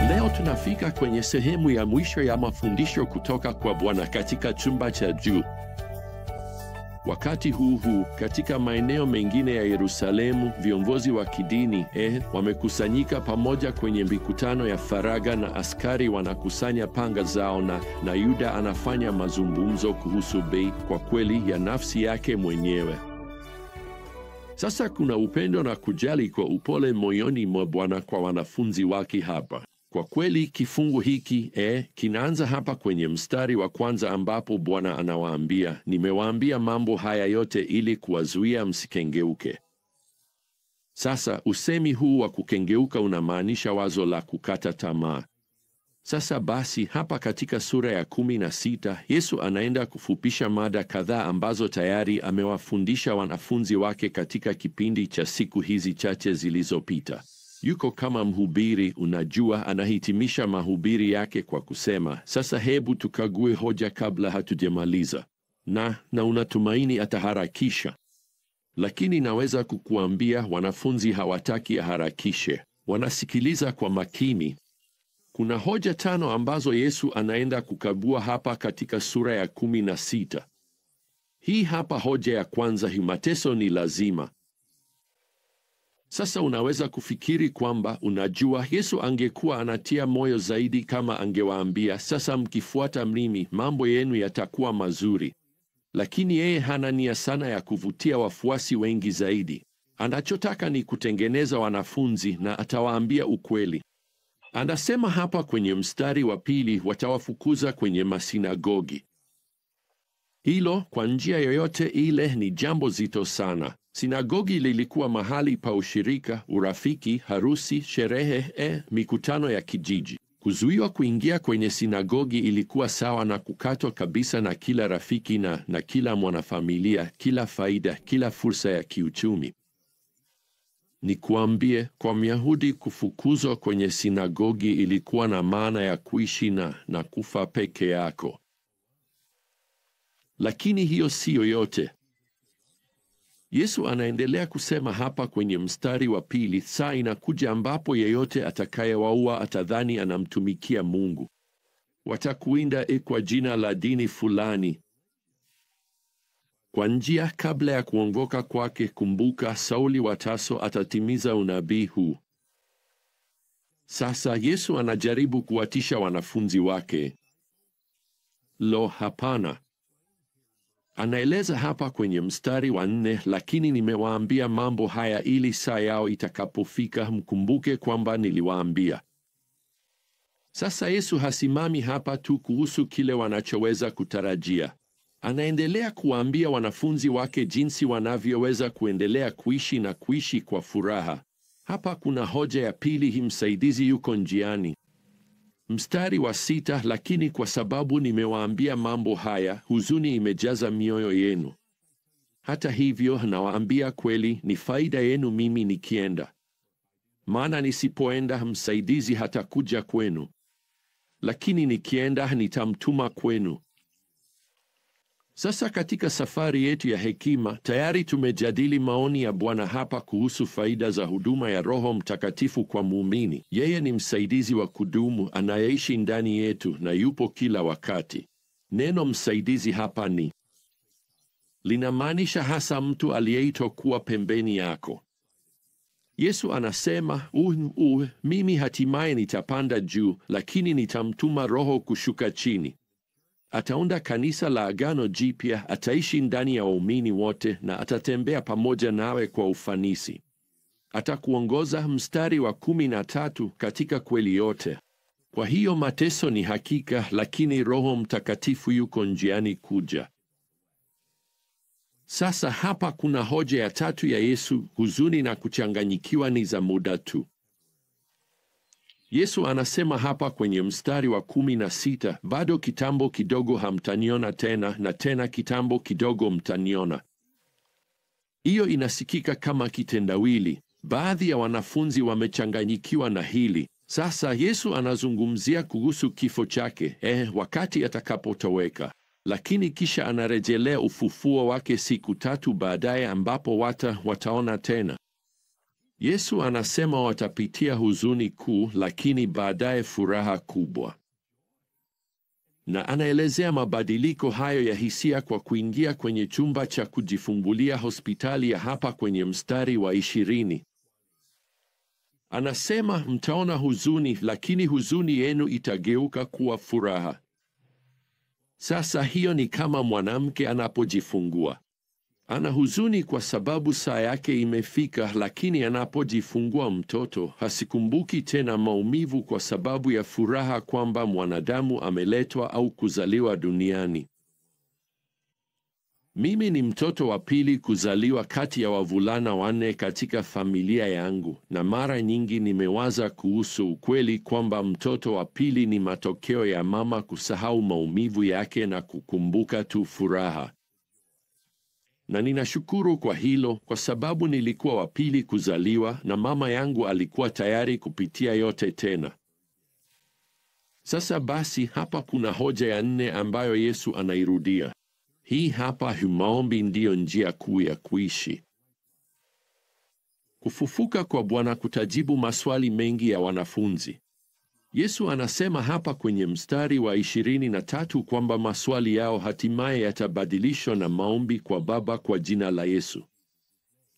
Leo tunafika kwenye sehemu ya mwisho ya mafundisho kutoka kwa Bwana katika chumba cha juu. Wakati huu katika maeneo mengine ya Yerusalemu, viongozi wa kidini wamekusanyika pamoja kwenye mikutano ya faragha, na askari wanakusanya panga zao, na Yuda anafanya mazungumzo kuhusu bei, kwa kweli, ya nafsi yake mwenyewe. Sasa kuna upendo na kujali kwa upole moyoni mwa Bwana kwa wanafunzi wake hapa. Kwa kweli kifungu hiki kinaanza hapa kwenye mstari wa kwanza ambapo Bwana anawaambia, nimewaambia mambo haya yote ili kuwazuia msikengeuke. Sasa usemi huu wa kukengeuka unamaanisha wazo la kukata tamaa. Sasa basi, hapa katika sura ya 16 Yesu anaenda kufupisha mada kadhaa ambazo tayari amewafundisha wanafunzi wake katika kipindi cha siku hizi chache zilizopita. Yuko kama mhubiri, unajua, anahitimisha mahubiri yake kwa kusema, sasa hebu tukague hoja kabla hatujamaliza. Na unatumaini ataharakisha. Lakini naweza kukuambia wanafunzi hawataki aharakishe. Wanasikiliza kwa makini. Kuna hoja 5 ambazo Yesu anaenda kukagua hapa katika sura ya 16. Hii hapa hoja ya kwanza: mateso ni lazima. Sasa unaweza kufikiri kwamba, unajua, Yesu angekuwa anatia moyo zaidi kama angewaambia, sasa mkifuata mimi, mambo yenu yatakuwa mazuri. Lakini yeye hana nia sana ya kuvutia wafuasi wengi zaidi. Anachotaka ni kutengeneza wanafunzi, na atawaambia ukweli. Anasema hapa kwenye mstari wa 2, watawafukuza kwenye masinagogi. Hilo kwa njia yoyote ile ni jambo zito sana. Sinagogi lilikuwa mahali pa ushirika, urafiki, harusi, sherehe, mikutano ya kijiji. Kuzuiwa kuingia kwenye sinagogi ilikuwa sawa na kukatwa kabisa na kila rafiki na kila mwanafamilia, kila faida, kila fursa ya kiuchumi. Nikuambie, kwa Myahudi kufukuzwa kwenye sinagogi ilikuwa na maana ya kuishi na kufa peke yako. Lakini hiyo siyo yote. Yesu anaendelea kusema hapa kwenye mstari wa 2, saa inakuja ambapo yeyote atakayewaua atadhani anamtumikia Mungu. Watakuinda kwa jina la dini fulani. Kwa njia, kabla ya kuongoka kwake, kumbuka, Sauli wa Tarso atatimiza unabii huu. Sasa Yesu anajaribu kuwatisha wanafunzi wake. Lo, hapana. Anaeleza hapa kwenye mstari wa 4, lakini nimewaambia mambo haya ili saa yao itakapofika mkumbuke kwamba niliwaambia. Sasa Yesu hasimami hapa tu kuhusu kile wanachoweza kutarajia. Anaendelea kuwaambia wanafunzi wake jinsi wanavyoweza kuendelea kuishi na kuishi kwa furaha. Hapa kuna hoja ya 2, msaidizi yuko njiani. Mstari wa 6, lakini kwa sababu nimewaambia mambo haya, huzuni imejaza mioyo yenu. Hata hivyo nawaambia kweli, ni faida yenu mimi nikienda. Maana nisipoenda, msaidizi hatakuja kwenu. Lakini nikienda, nitamtuma kwenu. Sasa katika safari yetu ya hekima, tayari tumejadili maoni ya Bwana hapa kuhusu faida za huduma ya Roho Mtakatifu kwa muumini. Yeye ni msaidizi wa kudumu anayeishi ndani yetu na yupo kila wakati. Neno msaidizi hapa linamaanisha hasa mtu aliyeitwa kuwa pembeni yako. Yesu anasema, mimi hatimaye nitapanda juu, lakini nitamtuma Roho kushuka chini. Ataunda kanisa la Agano Jipya, ataishi ndani ya waumini wote, na atatembea pamoja nawe kwa ufanisi. Atakuongoza, mstari wa 13, katika kweli yote. Kwa hiyo mateso ni hakika, lakini Roho Mtakatifu yuko njiani kuja. Sasa hapa kuna hoja ya 3 ya Yesu: huzuni na kuchanganyikiwa ni za muda tu. Yesu anasema hapa kwenye mstari wa 16, bado kitambo kidogo hamtaniona tena, na tena kitambo kidogo mtaniona. Hiyo inasikika kama kitendawili. Baadhi ya wanafunzi wamechanganyikiwa na hili. Sasa Yesu anazungumzia kuhusu kifo chake, wakati atakapotoweka. Lakini kisha anarejelea ufufuo wake siku 3 baadaye ambapo wataona tena. Yesu anasema watapitia huzuni kuu, lakini baadaye furaha kubwa. Na anaelezea mabadiliko hayo ya hisia kwa kuingia kwenye chumba cha kujifungulia hospitali ya hapa kwenye mstari wa 20. Anasema, mtaona huzuni, lakini huzuni yenu itageuka kuwa furaha. Sasa hiyo ni kama mwanamke anapojifungua. Ana huzuni kwa sababu saa yake imefika, lakini anapojifungua mtoto hasikumbuki tena maumivu kwa sababu ya furaha kwamba mwanadamu ameletwa au kuzaliwa duniani. Mimi ni mtoto wa pili kuzaliwa kati ya wavulana 4 katika familia yangu, na mara nyingi nimewaza kuhusu ukweli kwamba mtoto wa pili ni matokeo ya mama kusahau maumivu yake na kukumbuka tu furaha. Na ninashukuru kwa hilo, kwa sababu nilikuwa wa pili kuzaliwa na mama yangu alikuwa tayari kupitia yote tena. Sasa basi, hapa kuna hoja ya 4 ambayo Yesu anairudia. Hii hapa: maombi ndiyo njia kuu ya kuishi. Kufufuka kwa Bwana kutajibu maswali mengi ya wanafunzi. Yesu anasema hapa kwenye mstari wa 23 kwamba maswali yao hatimaye yatabadilishwa na maombi kwa Baba kwa jina la Yesu.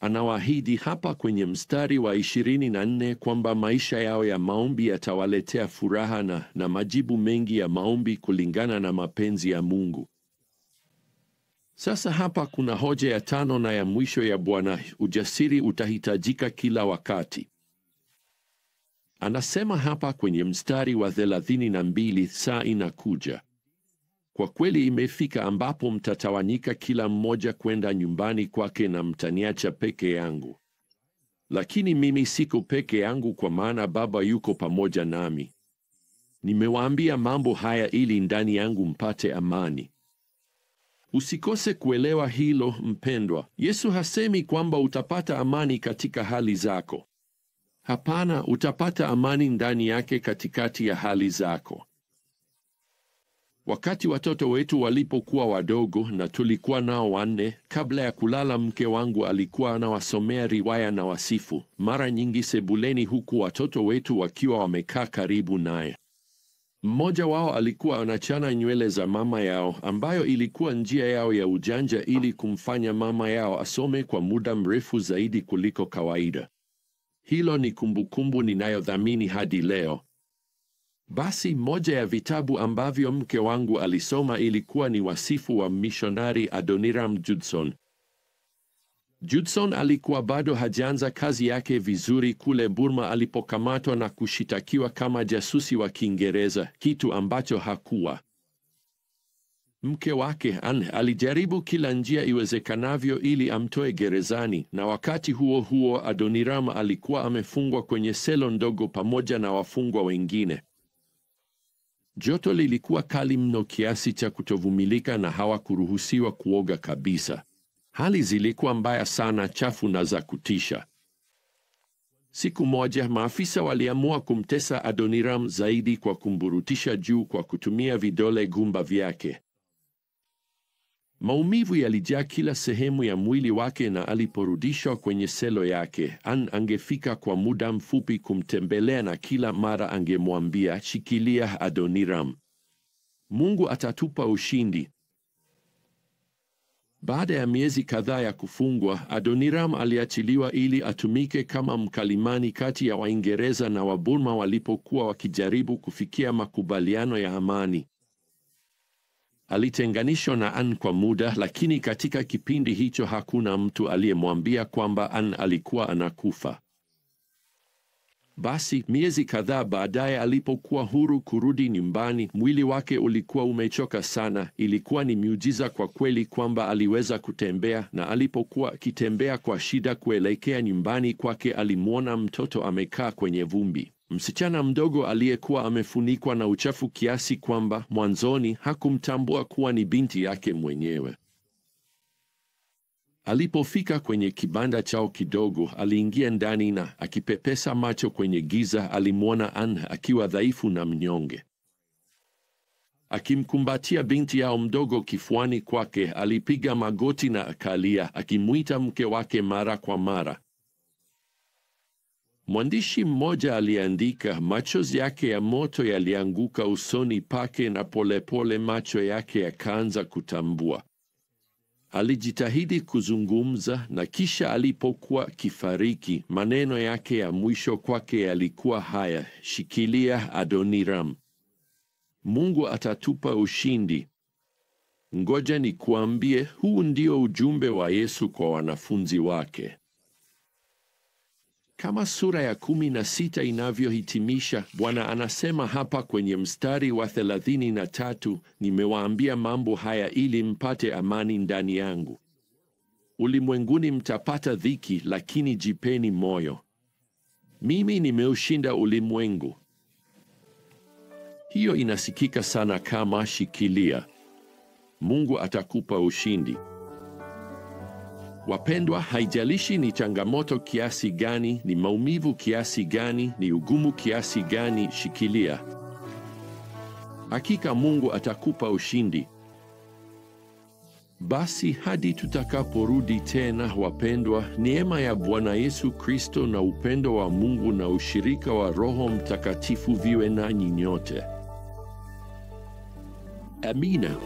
Anawaahidi hapa kwenye mstari wa 24 kwamba maisha yao ya maombi yatawaletea furaha na majibu mengi ya maombi kulingana na mapenzi ya Mungu. Sasa hapa kuna hoja ya 5 na ya mwisho ya Bwana: ujasiri utahitajika kila wakati. Anasema hapa kwenye mstari wa 32, saa inakuja, kwa kweli imefika, ambapo mtatawanyika kila mmoja kwenda nyumbani kwake na mtaniacha peke yangu. Lakini mimi siko peke yangu, kwa maana Baba yuko pamoja nami. Nimewaambia mambo haya ili ndani yangu mpate amani. Usikose kuelewa hilo, mpendwa. Yesu hasemi kwamba utapata amani katika hali zako. Hapana, utapata amani ndani yake katikati ya hali zako. Wakati watoto wetu walipokuwa wadogo na tulikuwa nao 4, kabla ya kulala mke wangu alikuwa anawasomea riwaya na wasifu, mara nyingi sebuleni, huku watoto wetu wakiwa wamekaa karibu naye. Mmoja wao alikuwa anachana nywele za mama yao, ambayo ilikuwa njia yao ya ujanja ili kumfanya mama yao asome kwa muda mrefu zaidi kuliko kawaida. Hilo ni kumbukumbu ninayodhamini hadi leo. Basi moja ya vitabu ambavyo mke wangu alisoma ilikuwa ni wasifu wa mishonari Adoniram Judson. Judson alikuwa bado hajaanza kazi yake vizuri kule Burma alipokamatwa na kushitakiwa kama jasusi wa Kiingereza, kitu ambacho hakuwa. Mke wake Anne alijaribu kila njia iwezekanavyo ili amtoe gerezani, na wakati huo huo Adoniram alikuwa amefungwa kwenye selo ndogo pamoja na wafungwa wengine. Joto lilikuwa kali mno kiasi cha kutovumilika na hawakuruhusiwa kuoga kabisa. Hali zilikuwa mbaya sana, chafu na za kutisha. Siku moja maafisa waliamua kumtesa Adoniram zaidi kwa kumburutisha juu kwa kutumia vidole gumba vyake. Maumivu yalijaa kila sehemu ya mwili wake, na aliporudishwa kwenye selo yake, Anne angefika kwa muda mfupi kumtembelea, na kila mara angemwambia, shikilia Adoniram, Mungu atatupa ushindi. Baada ya miezi kadhaa ya kufungwa, Adoniram aliachiliwa ili atumike kama mkalimani kati ya Waingereza na Waburma walipokuwa wakijaribu kufikia makubaliano ya amani. Alitenganishwa na Anne kwa muda, lakini katika kipindi hicho hakuna mtu aliyemwambia kwamba Anne alikuwa anakufa. Basi miezi kadhaa baadaye, alipokuwa huru kurudi nyumbani, mwili wake ulikuwa umechoka sana. Ilikuwa ni miujiza kwa kweli kwamba aliweza kutembea, na alipokuwa akitembea kwa shida kuelekea nyumbani kwake, alimwona mtoto amekaa kwenye vumbi, msichana mdogo aliyekuwa amefunikwa na uchafu kiasi kwamba mwanzoni hakumtambua kuwa ni binti yake mwenyewe. Alipofika kwenye kibanda chao kidogo, aliingia ndani na akipepesa macho kwenye giza, alimwona Anne akiwa dhaifu na mnyonge. Akimkumbatia binti yao mdogo kifuani kwake, alipiga magoti na akalia, akimuita mke wake mara kwa mara. Mwandishi mmoja aliandika, machozi yake ya moto yalianguka usoni pake na polepole macho yake yakaanza kutambua. Alijitahidi kuzungumza, na kisha alipokuwa kifariki, maneno yake ya mwisho kwake yalikuwa haya: shikilia Adoniram, Mungu atatupa ushindi. Ngoja nikuambie, huu ndio ujumbe wa Yesu kwa wanafunzi wake. Kama sura ya 16 inavyohitimisha, Bwana anasema hapa kwenye mstari wa 33, nimewaambia mambo haya ili mpate amani ndani yangu. Ulimwenguni mtapata dhiki, lakini jipeni moyo. Mimi nimeushinda ulimwengu. Hiyo inasikika sana kama shikilia. Mungu atakupa ushindi. Wapendwa, haijalishi ni changamoto kiasi gani, ni maumivu kiasi gani, ni ugumu kiasi gani, shikilia. Hakika Mungu atakupa ushindi. Basi hadi tutakaporudi tena, wapendwa, neema ya Bwana Yesu Kristo na upendo wa Mungu na ushirika wa Roho Mtakatifu viwe nanyi nyote. Amina.